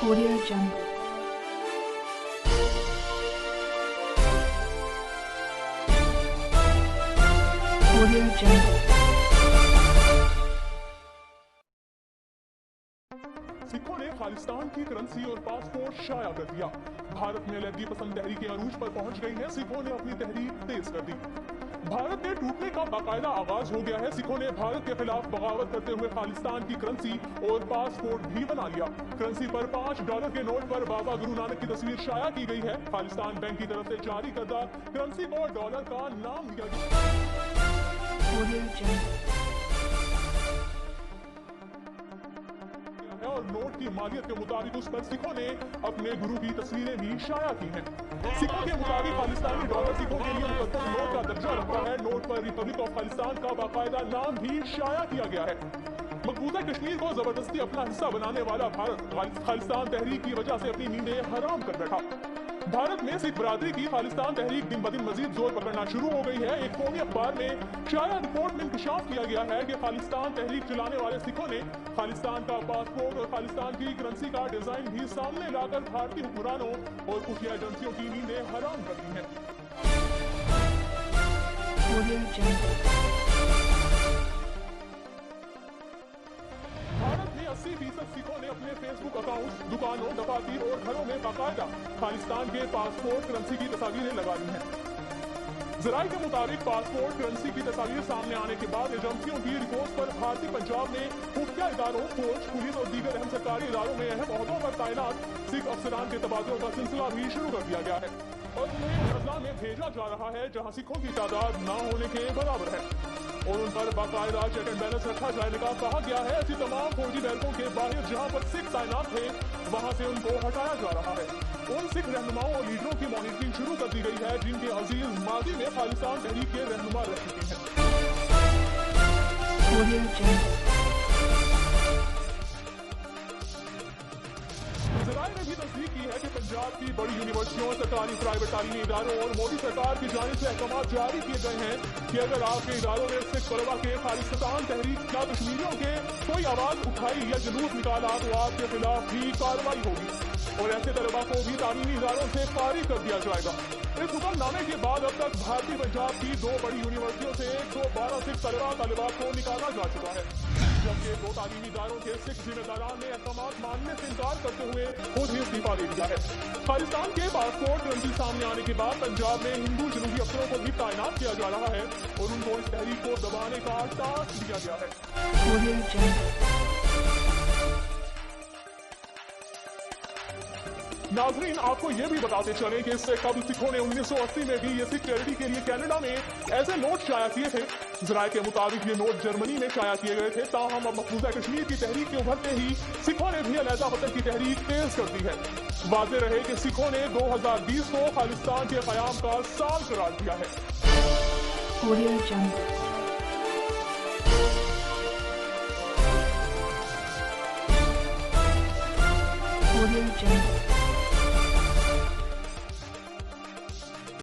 Audio Jungle. Audio Jungle. सिखों ने खालिस्तान की करेंसी और पासपोर्ट शाया कर दिया। भारत में अलहदगी पसंद तहरीक अरूज पर पहुंच गई है। सिखों ने अपनी तहरीक तेज कर दी। भारत के टूटने का बाकायदा आगाज हो गया है। सिखों ने भारत के खिलाफ बगावत करते हुए खालिस्तान की करेंसी और पासपोर्ट भी बना लिया। करेंसी पर $5 के नोट पर बाबा गुरु नानक की तस्वीर शाया की गई है। खालिस्तान बैंक की तरफ से जारी करदा करेंसी को डॉलर का नाम दिया गया। Audio Jungle. और नोट की मालियत के मुताबिक उस पर सिखों ने अपने गुरु की तस्वीरें भी शाया की हैं। सिखों के मुताबिक खालिस्तानी डॉलर सिखों के लिए मुकद्दस नोट का दर्जा रखता है। नोट पर रिपब्लिक ऑफ खालिस्तान का बाकायदा नाम भी शाया किया गया है। मकबूजा कश्मीर को जबरदस्ती अपना हिस्सा बनाने वाला भारत खालिस्तान तहरीक की वजह से अपनी नींदें हराम कर बैठा। भारत में सिख बरादरी की खालिस्तान तहरीक दिन ब दिन मजीद जोर पकड़ना शुरू हो गई है। एक कौमी अखबार में शाया रिपोर्ट में इंकशाफ किया गया है कि खालिस्तान तहरीक चलाने वाले सिखों ने खालिस्तान का पासपोर्ट और खालिस्तान की करेंसी का डिजाइन भी सामने लाकर भारतीय हुक्मरानों और खुफिया एजेंसियों की नींदें हराम कर दी हैं। Audio Jungle. भारत में 80% सिखों ने अपने फेसबुक अकाउंट, दुकानों, दफातर और घरों में बाकायदा खालिस्तान के पासपोर्ट करेंसी की तस्वीरें लगा दी हैं। जराये के मुताबिक पासपोर्ट करेंसी की तस्वीर सामने आने के बाद एजेंसियों की रिपोर्ट पर भारतीय पंजाब में खुफिया इदारों, फौज, पुलिस और दीगर अहम सरकारी इदारों में अहम ओहदों पर तैनात सिख अफसरान के तबादलों का सिलसिला भी शुरू कर दिया गया है और उन्हें उन अजला में भेजा जा रहा है जहां सिखों की तादाद न होने के बराबर है और उन पर बाकायदा चेक एंड बैलेंस रखा जाने का कहा गया है। ऐसी तमाम फौजी बैरकों के बाहर जहां पर सिख तैनात थे वहां से उनको हटाया जा रहा है। उन सिख रहनुमाओं और लीडरों की मॉनिटरिंग शुरू कर दी गई है जिनके अजीज माजी में खालिस्तान तहरीक के रहनुमा रह चुके हैं। Audio Jungle. जराये ने भी तस्दीक की है कि पंजाब की बड़ी यूनिवर्सिटियों, सरकारी प्राइवेट तालीमी इदारों और मोदी सरकार की जानिब से अहकाम जारी किए गए हैं कि अगर आपके इदारों में सिख तलबा के खालिस्तान तहरीक या कश्मीरियों के कोई आवाज उठाई या जुलूस निकाला तो आपके खिलाफ भी कार्रवाई होगी और ऐसे तलबा को भी तालीमी इदारों से फारिग कर दिया जाएगा। इस हुक्मनामे के बाद अब तक भारतीय पंजाब की 2 बड़ी यूनिवर्सिटियों से 112 सिख तलबा तालिबात को निकाला जा चुका है, जबकि 2 तालीमी इदारों के सिख जिम्मेदारान ने अहकाम मानने से इनकार करते हुए खुद ही इस्तीफा दे दिया है। खालिस्तान के पासपोर्ट करेंसी सामने आने के बाद पंजाब में हिंदू जनूबी अफसरों को भी तैनात किया जा रहा है और उनको इस तहरीक को दबाने का टास्क दिया गया है। Audio Jungle. नाजरीन, आपको ये भी बताते चलें कि इससे कबल सिखों ने 1980 में भी ये सिख चैरिटी के लिए कनाडा में ऐसे नोट शाया किए थे। जराये के मुताबिक ये नोट जर्मनी में शाया किए गए थे। ताहम अब मकबूजा कश्मीर की तहरीक के उभरते ही सिखों ने भी अलहदा वतन की तहरीक तेज कर दी है। वाज़ेह रहे कि सिखों ने 2020 को खालिस्तान के क़याम का साल करार दिया है। Audio Jungle.